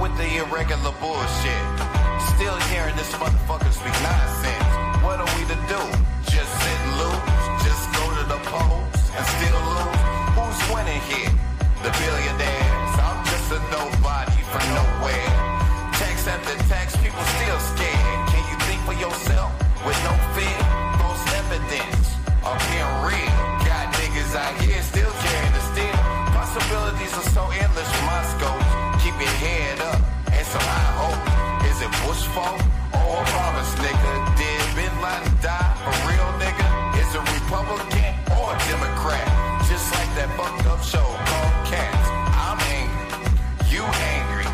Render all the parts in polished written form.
with the irregular bullshit. Still hearing this motherfucker speak nonsense. What are we to do? Just sit and lose? Just go to the polls and still lose? Who's winning here? The billionaires. I'm just a nobody from nowhere. Tax after tax, people still scared. Can you think for yourself with no fear? False evidence appearing real. Got niggas out here still carrying the steel. Possibilities are so endless from my scope. Keep your head up and some high hope. Is it Bush fault or Obama's nigga? Did Bin Laden die for real, nigga? Is it Republican or Democrat? Just like that fucked up show called Cats. I'm angry, you angry.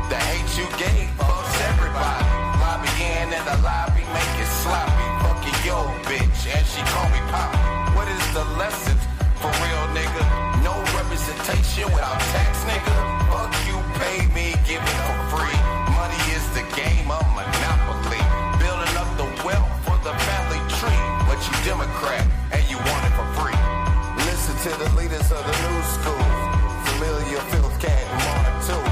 The hate you gave fucks everybody. Lobbying in the lobby, make it sloppy. Fucking yo bitch, and she call me Pop. What is the lesson for real, nigga? No representation without tax, nigga. Fuck you, pay me, give it for free. Money is the game of monopoly. Building up the wealth for the family tree. But you Democrat and you want it for free. Listen to the leaders of the new school. Familiar filth cat and Mark too.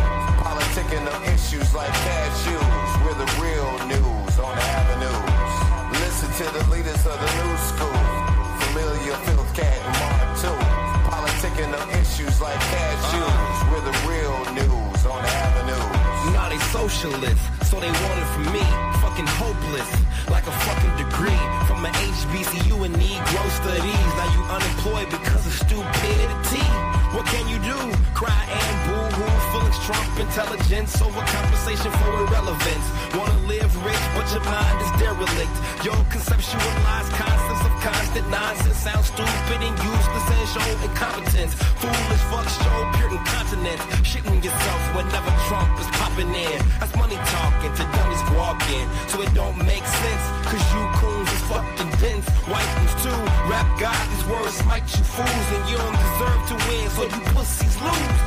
Politicking of issues like cashews. We're the real news on the avenues. Listen to the leaders of the new school. Familiar filth cat and Mark too. Politicking of issues like cashews. We're the real news on the avenues. Now they socialists, so they want it from me. Fucking hopeless, like a fucking degree from an HBCU in Negro studies. Now you unemployed because of stupidity. What can you do? Cry and boo-hoo, feeling Trump intelligence over compensation for irrelevance. Wanna live rich, but your mind is derelict. Your conceptualized concepts of constant nonsense sound stupid and useless and show incompetence. Foolish fuck show pure incontinence. Shitting yourself whenever Trump is popping in. That's money talking to dummies walking. So it don't make sense, cause you coons is fucking dense. White ones too, rap God, these words smite you fools. And you don't deserve to win, so you pussies lose.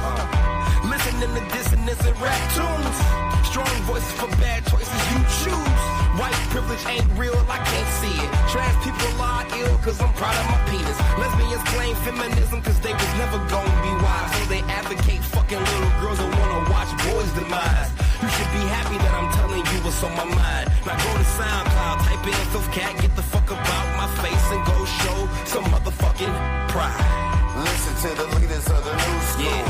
Listening to dissonance and rap tunes. Strong voices for bad choices you choose. White privilege ain't real, I can't see it. Trans people are ill, cause I'm proud of my penis. Lesbians claim feminism, cause they was never gonna be wise. So they advocate fucking little girls and wanna watch boys' demise. You should be happy that I'm telling you what's on my mind. Now go to SoundCloud, type in Filth Cat, get the fuck about my face and go show some motherfucking pride. Listen to the leaders of the new school.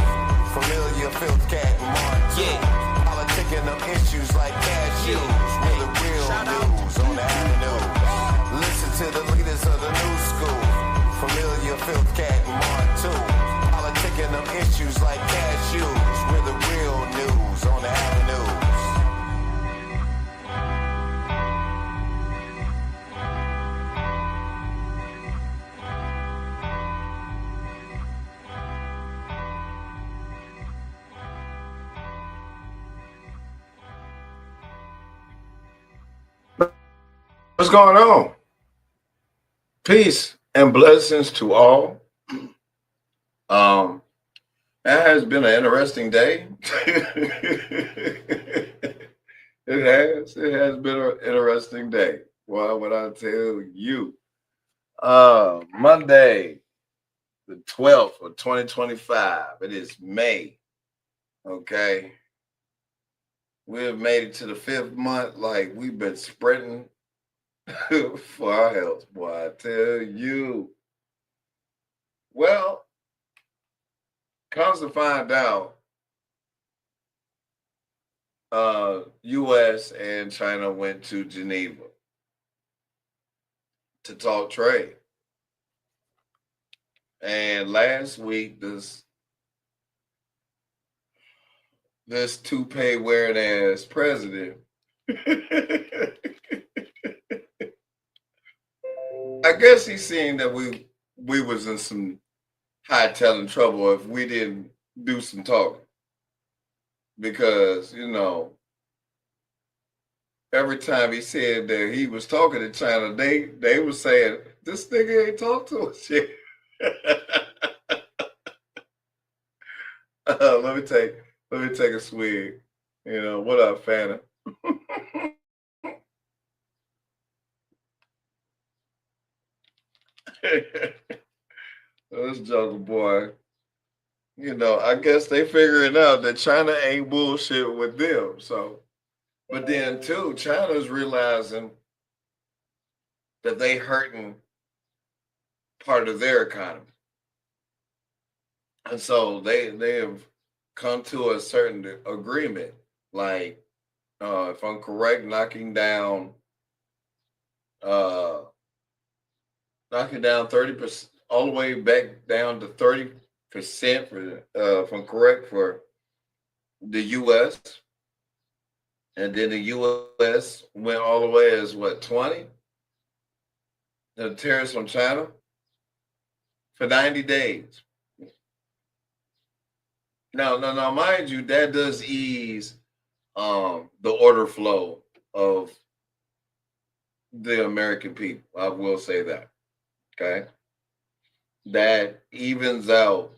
Familiar filth cat and Mark too. Politicking of issues like cashews. We're the real news on the avenue. Listen to the leaders of the new school. Familiar filth cat and Mark too. Politicking of issues like cashews. We're the real news on the avenues. What's going on? Peace and blessings to all. That has been an interesting day. It has been an interesting day. Why would I tell you? Monday, the 12th of 2025. It is May. Okay. We have made it to the 5th month. Like, we've been sprinting for our health, boy, I tell you. Well, comes to find out, U.S. and China went to Geneva to talk trade. And last week, this toupee wearing ass president I guess he's seen that we was in some high-telling trouble if we didn't do some talking. Because, you know, every time he said that he was talking to China, they were saying, this nigga ain't talk to us yet. Let me take a swig. You know, what up, Fanta? This jungle boy I guess they figuring out that China ain't bullshit with them. So, but then too, China's realizing that they hurting part of their economy. And so they have come to a certain agreement, like if I'm correct, uh knocking down 30%, all the way back down to 30% for if I'm correct, for the US. And then the US went all the way as what, 20? The tariffs on China for 90 days. Now, mind you, that does ease the order flow of the American people. I will say that. Okay. That evens out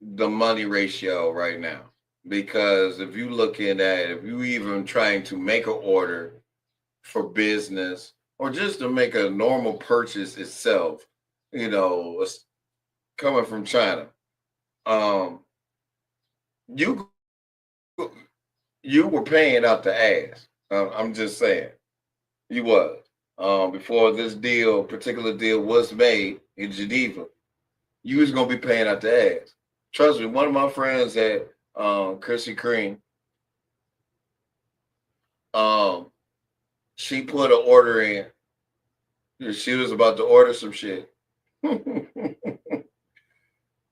the money ratio right now. Because if you looking at, if you even trying to make an order for business or just to make a normal purchase itself, coming from China, um, you you were paying out the ass. I'm just saying, you was. Before this particular deal was made in Geneva, you was gonna be paying out the ass. Trust me, one of my friends at Krispy Kreme, um, she put an order in. She was about to order some shit.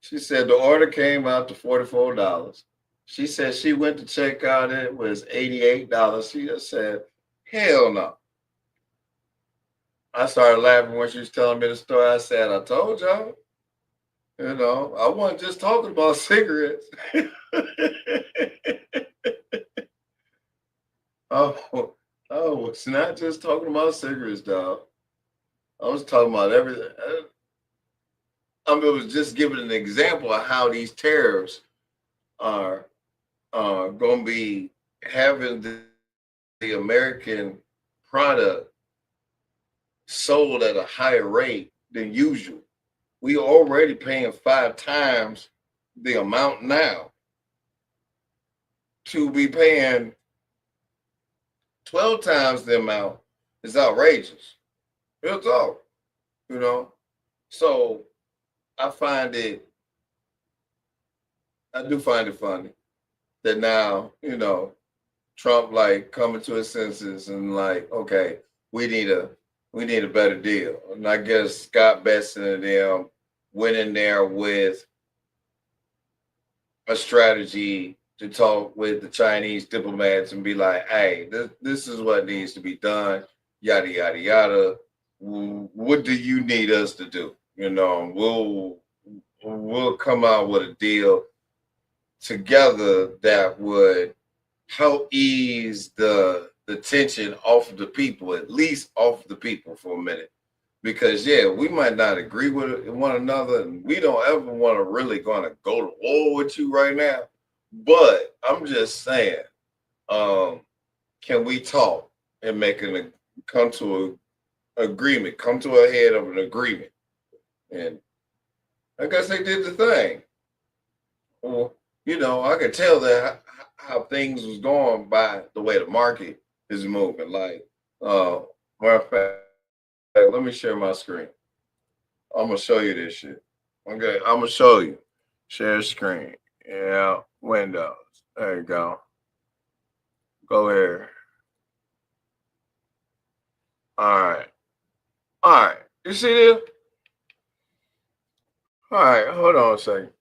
She said the order came out to $44. She said she went to check out, it was $88. She just said, hell no. I started laughing when she was telling me the story. I said, I told y'all, I wasn't just talking about cigarettes. Oh, it's not just talking about cigarettes, dog. I was talking about everything. It was just giving an example of how these tariffs are going to be having the American product sold at a higher rate than usual. We already paying 5 times the amount now. To be paying 12 times the amount is outrageous. It's all, So I do find it funny that now, Trump like coming to his senses and like, okay, we need a better deal. And I guess Scott Besson and them went in there with a strategy to talk with the Chinese diplomats and be like, hey, this is what needs to be done, yada yada yada. What do you need us to do? We'll come out with a deal together that would help ease the tension off of the people, at least off of the people for a minute. Because we might not agree with one another, and we don't ever want to really gonna go to war with you right now. But I'm just saying, can we talk and come to a agreement, come to a head of an agreement? And I guess they did the thing. Well, I could tell that how things was going by the way the market is moving. Like, matter of fact, let me share my screen. I'm gonna show you this shit. Okay, I'm gonna show you. Share screen. Yeah, Windows. There you go. Go here. All right. All right. You see this? All right. Hold on a second.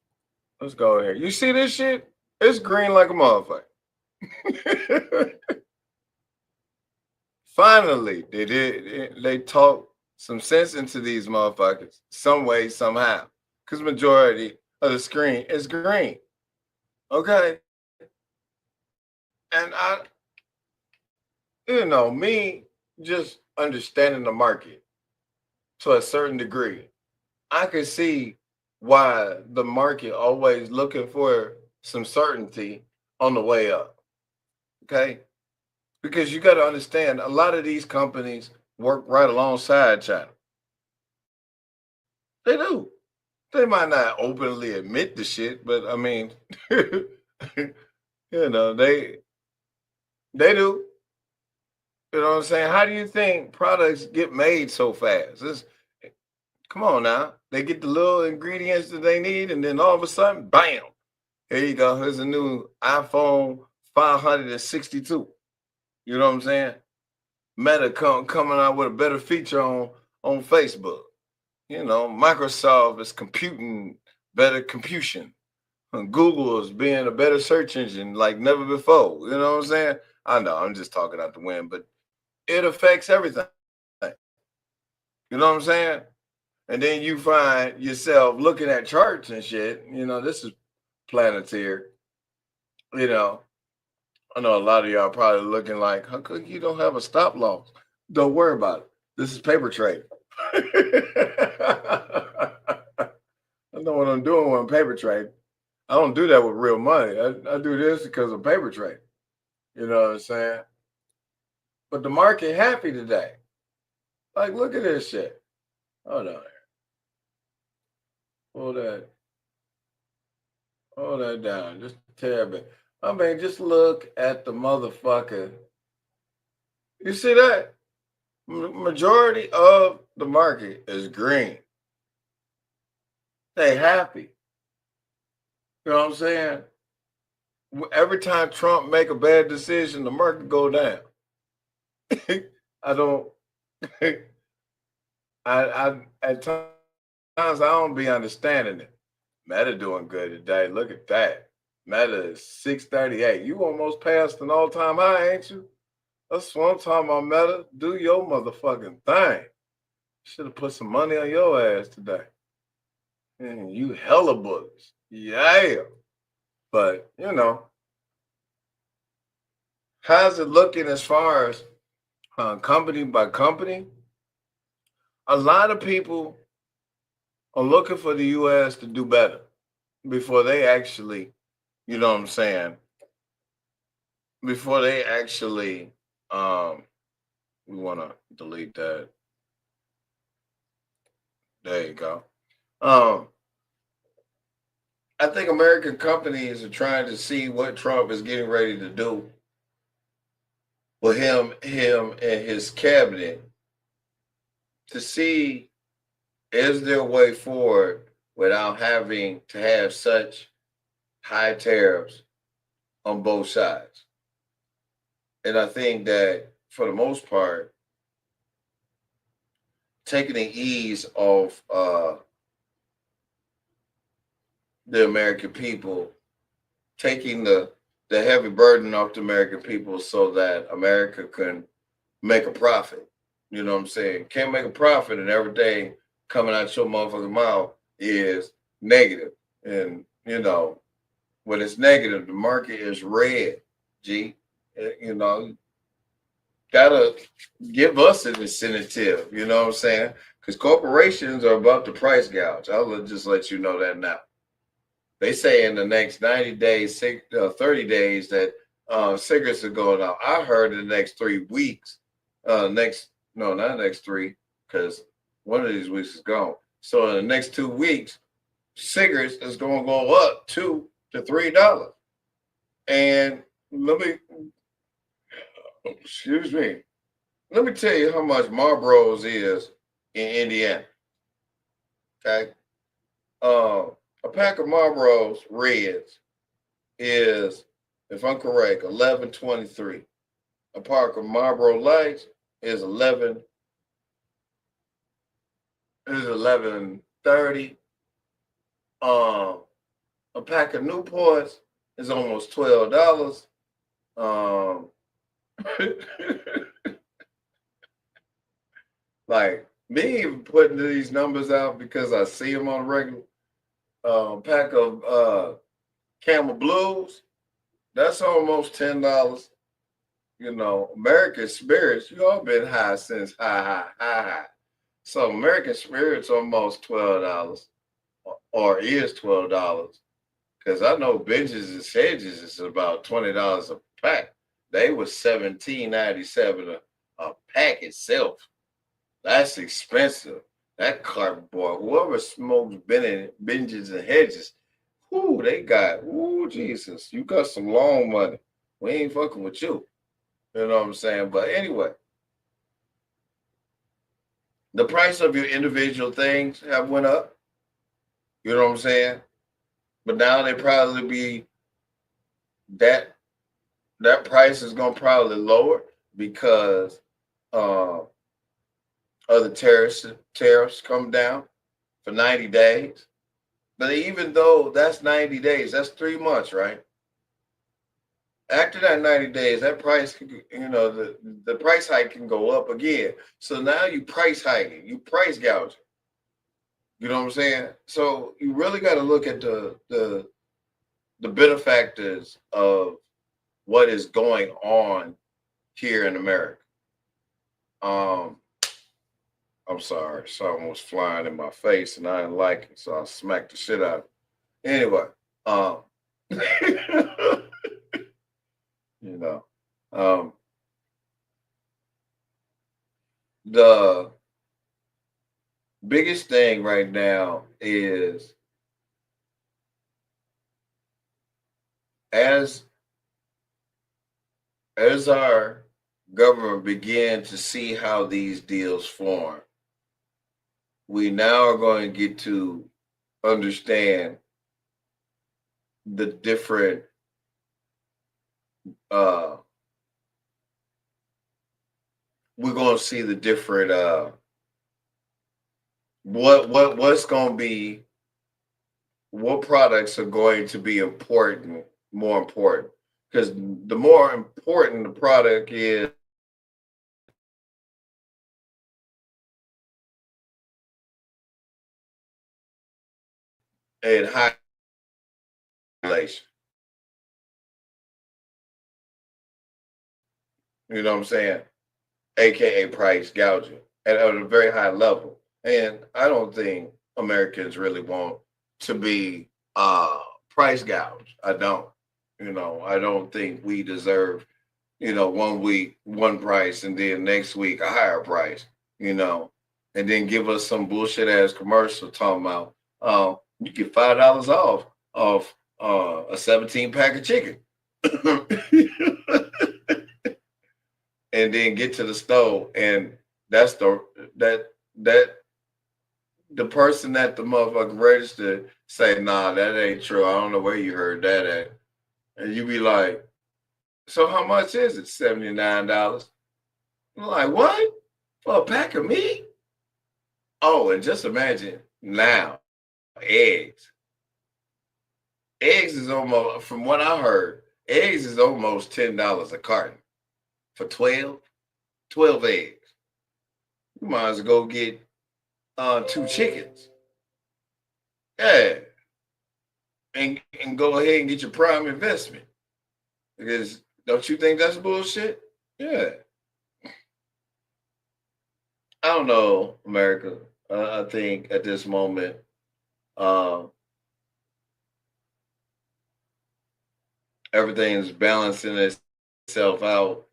Let's go here. You see this shit? It's green like a motherfucker. Finally, they talk some sense into these motherfuckers some way, somehow. Because majority of the screen is green. Okay? And me just understanding the market to a certain degree, I can see why the market always looking for some certainty on the way up. Okay? Because you got to understand, a lot of these companies work right alongside China. They do. They might not openly admit the shit, but I mean, you know, they do. You know what I'm saying? How do you think products get made so fast? Come on now. They get the little ingredients that they need, and then all of a sudden, bam, here you go. Here's a new iPhone 562. You know what I'm saying? Meta coming out with a better feature on Facebook. You know, Microsoft is computing better computation. And Google is being a better search engine like never before. You know what I'm saying? I know I'm just talking out the wind, but it affects everything. You know what I'm saying? And then you find yourself looking at charts and shit. You know, this is Planetary. You know, I know a lot of y'all probably looking like, how come you don't have a stop loss? Don't worry about it. This is paper trade. I know what I'm doing when I'm paper trade. I don't do that with real money. I do this because of paper trade. You know what I'm saying? But the market happy today. Like, look at this shit. Hold on. Hold that down. Just a tad bit. I mean, just look at the motherfucker. You see that? Majority of the market is green. They happy. You know what I'm saying? Every time Trump make a bad decision, the market go down. I don't. I at times I don't be understanding it. Meta doing good today. Look at that. Meta is 638. You almost passed an all-time high, ain't you? That's what I'm talking about, Meta. Do your motherfucking thing. Should have put some money on your ass today. And you hella bullish. Yeah. But, you know, how's it looking as far as company by company? A lot of people are looking for the U.S. to do better before they actually, you know what I'm saying, before they actually, we want to delete that. There you go. I think American companies are trying to see what Trump is getting ready to do with him and his cabinet to see is there a way forward without having to have such high tariffs on both sides. And I think that for the most part, taking the ease off the American people, taking the heavy burden off the American people so that America can make a profit. You know what I'm saying? Can't make a profit and everything coming out your motherfucking mouth is negative. And, you know, when it's negative, the market is red, G. You know, gotta give us an incentive, you know what I'm saying? Because corporations are about to price gouge. I'll just let you know that now. They say in the next 90 days, 30 days that cigarettes are going out. I heard in the next 3 weeks, not next three, because one of these weeks is gone. So in the next 2 weeks, cigarettes is going to go up $2 to $3. And excuse me, let me tell you how much Marlboro's is in Indiana. Okay. A pack of Marlboros Reds is, if I'm correct, $11.23. A pack of Marlboro Lights is $11.30. A pack of Newports is almost $12. Like me even putting these numbers out because I see them on a regular. Pack of Camel Blues, that's almost $10. You know, American Spirits, you all been high since high. So American Spirits almost $12 or is $12. Because I know Benjes and Sedges is about $20 a pack. They was $17.97 a pack itself. That's expensive. That carpet boy, whoever smokes binges and hedges, whoo, they got, whoo, Jesus, you got some long money. We ain't fucking with you. You know what I'm saying? But anyway, the price of your individual things have went up. You know what I'm saying? But now they probably be that price is gonna probably lower because of the tariffs come down for 90 days. But even though that's 90 days, that's 3 months, right? After that 90 days, that price, the price hike can go up again. So now you price hiking, you price gouging. You know what I'm saying? So you really got to look at the benefactors of what is going on here in America. I'm sorry, something was flying in my face and I didn't like it, so I smacked the shit out of it. Anyway, the biggest thing right now is as our government began to see how these deals form, we now are going to get to understand the different we're going to see the different what's going to be, what products are going to be more important, because the more important the product is, and high inflation. You know what I'm saying? AKA price gouging at a very high level. And I don't think Americans really want to be price gouged. I don't. I don't think we deserve, 1 week, one price, and then next week a higher price, and then give us some bullshit ass commercial talking about you get $5 off a 17 pack of chicken. And then get to the store, and that's the person at the motherfucking register say, nah, that ain't true. I don't know where you heard that at. And you be like, so how much is it? $79. I'm like, what? For a pack of meat? Oh, and just imagine now, eggs. Eggs is almost, from what I heard, eggs is almost $10 a carton. For 12 eggs. You might as well go get 2 chickens. Yeah. And go ahead and get your prime investment. Because don't you think that's bullshit? Yeah. I don't know, America. I think at this moment, everything's balancing itself out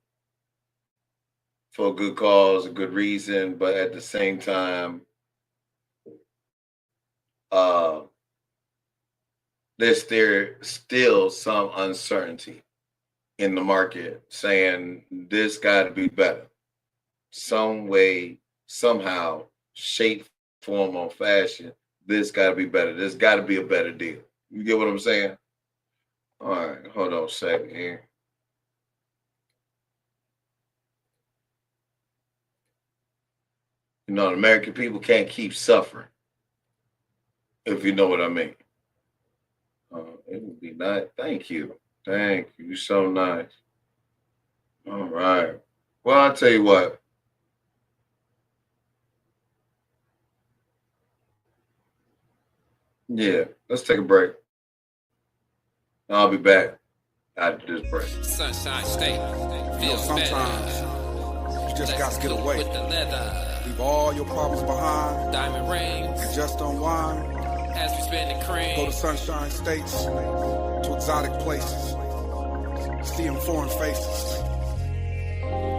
for a good cause, a good reason, but at the same time, there's still some uncertainty in the market saying this got to be better. Some way, somehow, shape, form, or fashion, this got to be better. There's got to be a better deal. You get what I'm saying? All right, hold on a second here. The American people can't keep suffering, if you know what I mean. It would be nice. Thank you. Thank you. You're so nice. All right. Well, I'll tell you what. Yeah, let's take a break. I'll be back after this break. Sunshine State. Sometimes you just got to get away. Leave all your problems behind. Diamond rings. And just unwind. As we spin the cream. Go to Sunshine States, to exotic places, seeing foreign faces.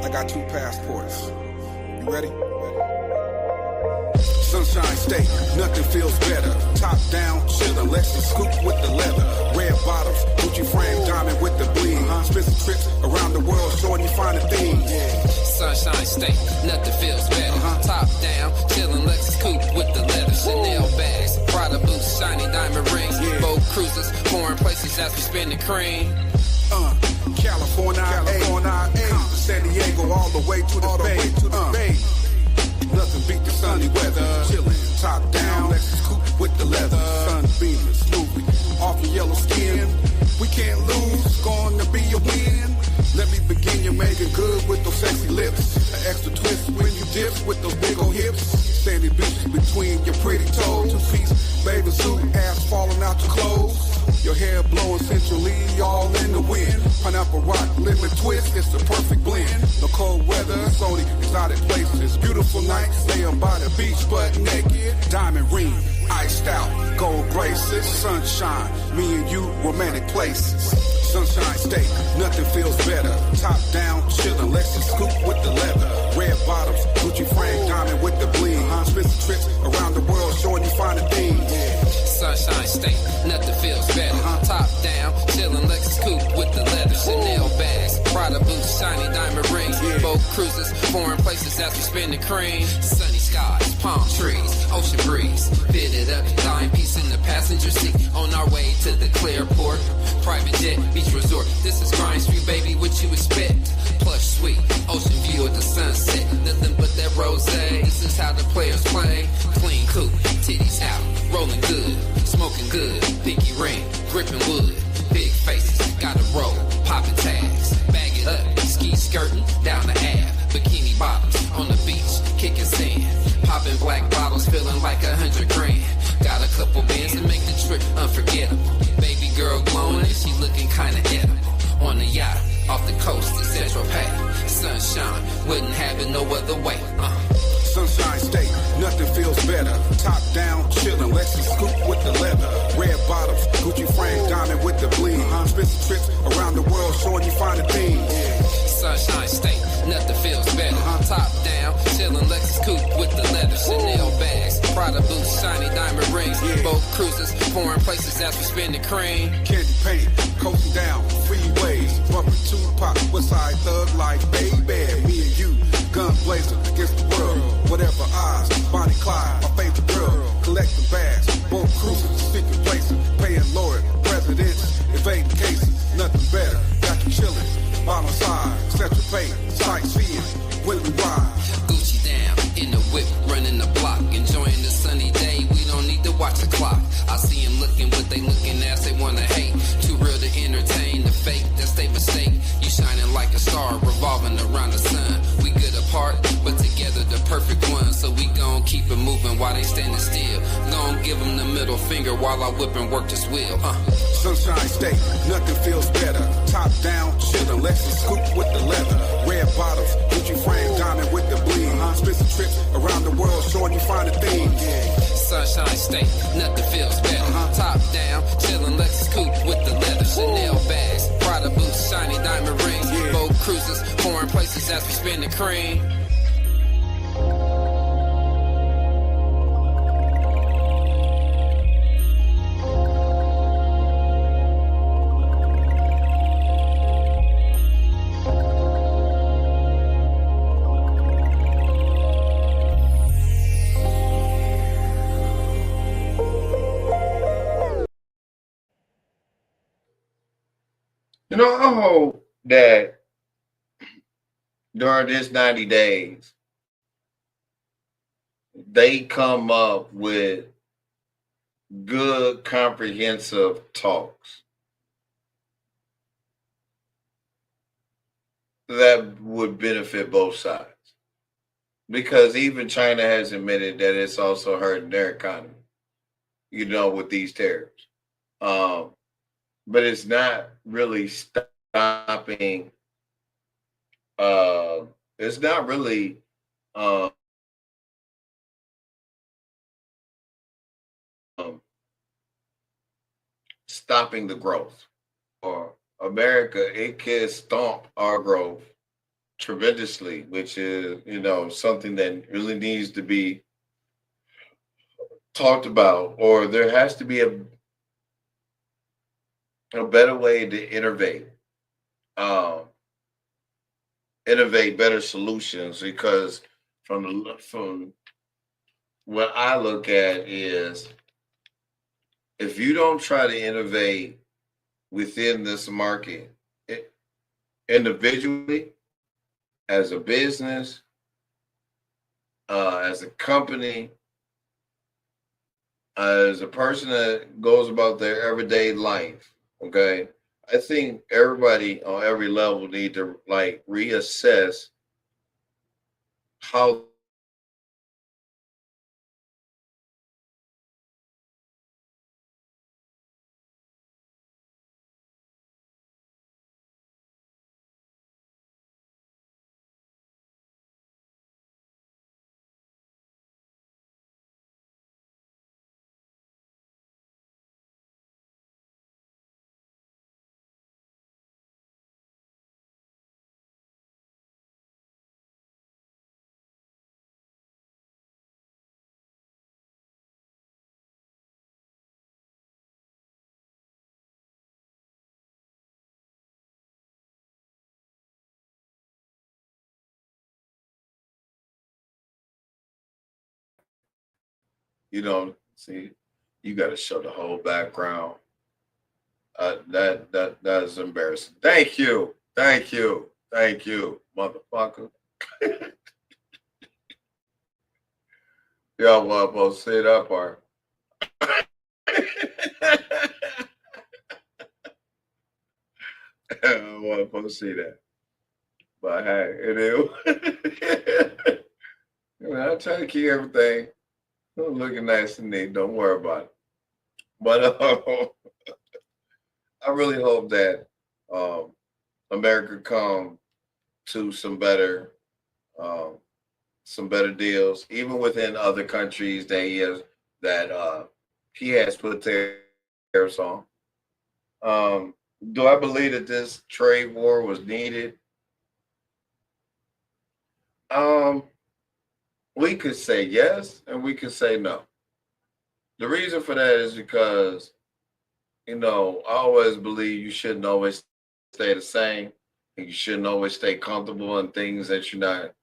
I got 2 passports. You ready? Sunshine State, nothing feels better. Top down, chillin', Lexus scoop with the leather. Red bottoms, Gucci frame, diamond with the bling. Expensive trips around the world, showing you finer things. Sunshine State, nothing feels better. Top down, chillin', Lexus coupe with the leather. Chanel bags, Prada boots, shiny diamond rings. Boat cruises, foreign places as we spend the cream. California, San Diego, all the way to the Bay. Nothing beat the sunny weather. Chillin', top down, Lexus coupe with the leather. Sun beaming, smoothly off your yellow skin. We can't lose, it's going to be a win. Let me begin, you're making good with those sexy lips. An extra twist when you dip with those big old hips. Sandy beaches between your pretty toes. Two-piece bathing suit, ass falling out your clothes. Your hair blowing centrally, all in the wind. Pineapple rock, lemon twist, it's the perfect blend. No cold weather, it's only exotic places. Beautiful night, laying by the beach, butt naked. Diamond ring, iced out, gold bracelets. Sunshine, me and you, romantic places. Sunshine State, nothing feels better. Top down, chillin', Lexus scoop with the leather. Red bottoms, Gucci frame, diamond with the bling. Expensive trips around the world, showing you finer things. Sunshine State, nothing feels better. Top down, chillin', Lexus coupe with the leather. Chanel bags, Prada boots, shiny diamond rings. Boat cruises, foreign places as we spend the cream. Sunny skies, palm trees, ocean breeze. Fitted up, dime piece in the passenger seat. On our way to the Clearport. Private jet, beach resort. This is Grind Street, baby, what you expect? Plush suite, ocean view of the sunset. Nothing but that rose. This is how the players play. Clean coupe, titties out, rolling good, smoking good. Pinky ring, gripping wood. Big faces, gotta roll, popping tags. Bag it up, ski skirting down the Ave. Bikini bottoms on the beach, kicking sand. Popping black bottles, feeling like 100 grand. Got a couple bands to make the trip unforgettable. Baby girl glowing and she looking kinda edible. On the yacht, off the coast of Central Pay. Sunshine, wouldn't have it no other way. Sunshine State, nothing feels better. Top down, chillin', Lexus scoop with the leather. Red bottoms, Gucci frame, diamond with the bling. Expensive trips around the world, showing you finer things. Sunshine State, nothing feels better. Top down, chillin', Lexus coupe with the leather. Chanel bags, Prada boots, shiny diamond rings. Boat cruises, foreign places as we spend the cream. Candy paint, coasting down, freeways. Bumping Tupac, Westside Thug Life, baby. Me and you, gun blazing against the world. Whatever odds, Bonnie Clyde, my favorite girl. Collecting bags, boat cruising, secret places. Paying lawyer, presidents, evading cases. Nothing better, got you chillin'. Bottom side, Central Pay, sightseeing, when we ride. Gucci down, in the whip, running the block. Enjoying the sunny day, we don't need to watch the clock. I see them looking what they looking as they wanna hate. Too real to entertain the fake, that's they mistake. You shining like a star, revolving around the sun. We good apart, but together the perfect one. So we gon' keep it moving while they standing still. Gon' give them the middle finger while I whip and work this wheel. Sunshine State, nothing feels better. Top down, chillin', Lexus scoop with the leather. Red bottoms, Gucci frame, diamond with the bling. Expensive trips around the world, showing you finer things. Sunshine State, nothing feels better. Top down, chillin', Lexus coupe with the leather. Chanel bags, Prada boots, shiny diamond rings. Boat cruises, foreign places as we spend the cream. You know, I hope that during this 90 days, they come up with good, comprehensive talks that would benefit both sides. Because even China has admitted that it's also hurting their economy, you know, with these tariffs. But it's not really stopping. It's not really stopping the growth. For America, it can stomp our growth tremendously, which is, you know, something that really needs to be talked about, or there has to be a better way to innovate better solutions, because from what I look at is, if you don't try to innovate within this market, individually, as a business, as a company, as a person that goes about their everyday life, okay, I think everybody on every level need to like reassess how you know, see, you got to show the whole background. That is embarrassing. Thank you, motherfucker. Y'all want to say that part? I want to see that, but hey, it is. I try to keep everything looking nice and neat. Don't worry about it. But I really hope that um, America come to um, some better deals, even within other countries that he has put tariffs on. Um, do I believe that this trade war was needed? Um, we could say yes, and we could say no. The reason for that is because, I always believe you shouldn't always stay the same, and you shouldn't always stay comfortable in things that you're not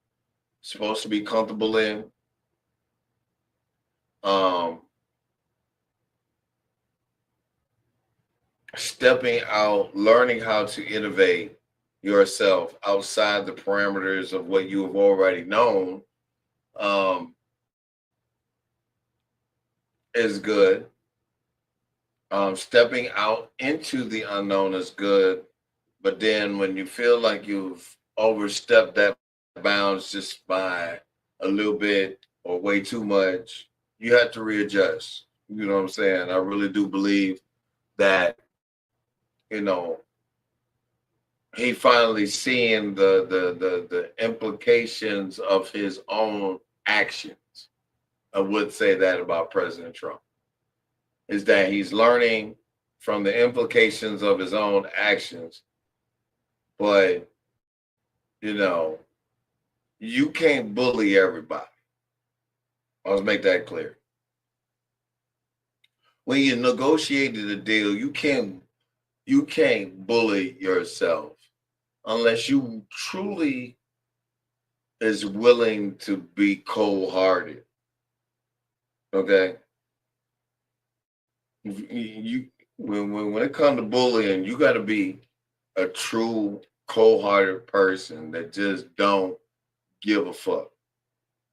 supposed to be comfortable in. Um, Stepping out, learning how to innovate yourself outside the parameters of what you have already known, um, is good. Stepping out into the unknown is good. But then when you feel like you've overstepped that bounds just by a little bit or way too much, you have to readjust. You know what I'm saying? I really do believe that, you know, he finally seeing the implications of his own actions. I would say that about President Trump, is that he's learning from the implications of his own actions. But, you know, you can't bully everybody. Let's make that clear. When you negotiated a deal, you can't bully yourself unless you truly is willing to be cold-hearted. Okay, you when it comes to bullying, you got to be a true cold-hearted person that just don't give a fuck.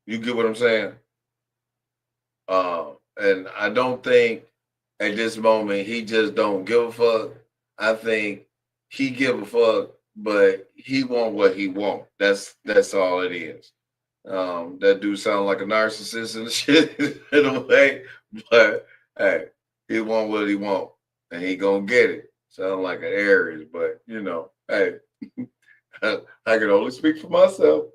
You get what I'm saying? And I don't think at this moment he just don't give a fuck. I think he give a fuck, but he want what he want. That's all it is. That dude sound like a narcissist and shit in a way, but hey, he want what he want, and he gonna get it. Sound like an Aries, but hey, I can only speak for myself.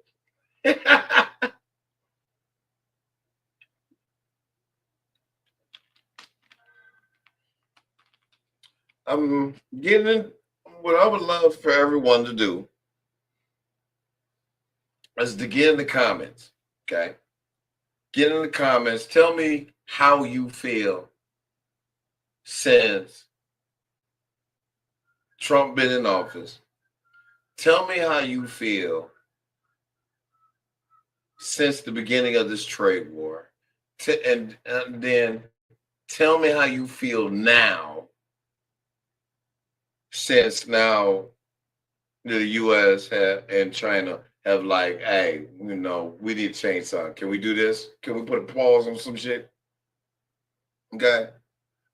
I'm getting what I would love for everyone to do is to get in the comments. Okay. Get in the comments. Tell me how you feel since Trump been in office. Tell me how you feel since the beginning of this trade war. And then tell me how you feel now, since now the U.S. and China have like, hey, we need to change something. Can we do this? Can we put a pause on some shit? Okay?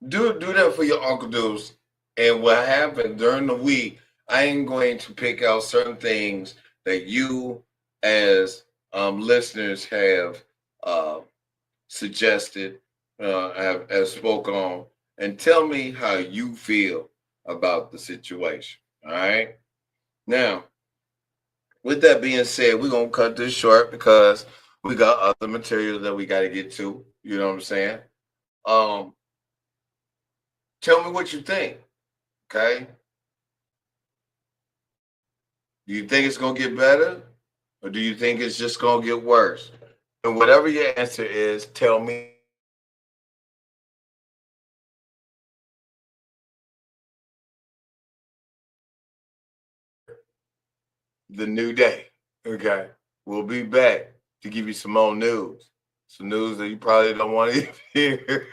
Do that for your Uncle Deuce. And what happened during the week, I am going to pick out certain things that you as listeners have suggested, have spoke on, and tell me how you feel about the situation. All right? Now, with that being said, we're going to cut this short because we got other material that we got to get to. You know what I'm saying? Tell me what you think. Okay? Do you think it's going to get better? Or do you think it's just going to get worse? And whatever your answer is, tell me. The new day. Okay? We'll be back to give you some more news. Some news that you probably don't want to hear.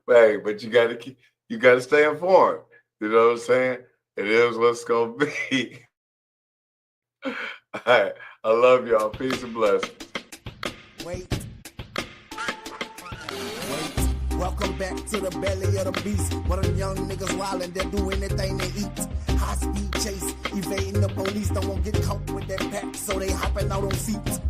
Right, but you gotta stay informed. You know what I'm saying? It is what's gonna be. All right. I love y'all. Peace and blessings. Wait. Welcome back to the belly of the beast. Where them young niggas wildin', they do anything they eat. High speed chase, evading the police. Don't want to get caught with that pack, so they hopping out on feet.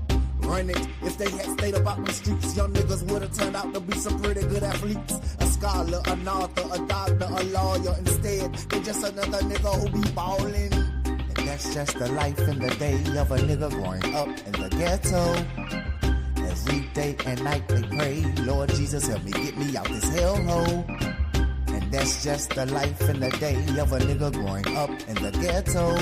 Run it. If they had stayed about them streets, young niggas would have turned out to be some pretty good athletes. A scholar, an author, a doctor, a lawyer. Instead, they just another nigga who be ballin'. And that's just the life and the day of a nigga growing up in the ghetto. Every day and night they pray, Lord Jesus, help me get me out this hellhole. And that's just the life and the day of a nigga growing up in the ghetto.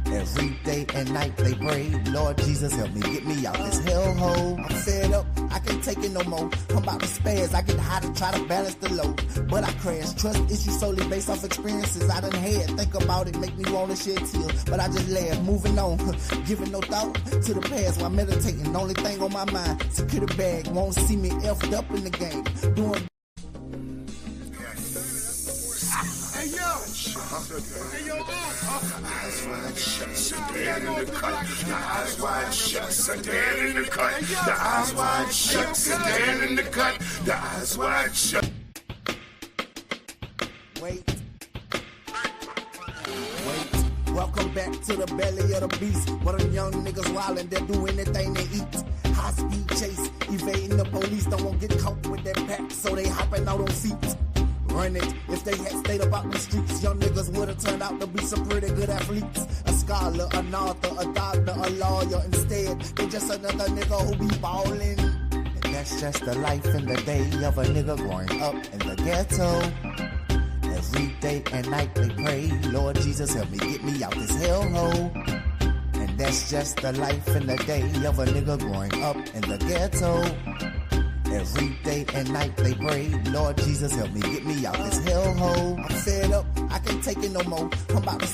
Every day and night they pray, Lord Jesus, help me get me out this hellhole. I'm fed up, I can't take it no more. I'm about to spaz, I get high to try to balance the load. But I crash, trust issues solely based off experiences I done had. Think about it, make me want to shed tears, but I just laugh, moving on. Giving no thought to the past while meditating. Only thing on my mind, secure the bag. Won't see me effed up in the game. Doing Hey yo, eyes wide shut, sit dead in the cut. The eyes wide shut, sit dead in the cut. The eyes wide shut, sit dead in the cut. The eyes wide shut. Wait. Welcome back to the belly of the beast. Where them young niggas wildin', they do anything they eat. High speed chase, evading the police. Don't want to get caught with that pack, so they hopping out on feet. Run it. If they had stayed about them streets, young niggas would have turned out to be some pretty good athletes. A scholar, an author, a doctor, a lawyer. Instead, they just another nigga who be ballin'. And that's just the life and the day of a nigga growing up in the ghetto. Every day and night they pray, Lord Jesus, help me get me out this hellhole. And that's just the life and the day of a nigga growing up in the ghetto. Every day and night they pray, Lord Jesus, help me get me out this hellhole. I'm fed up, I can't take it no more. I'm about to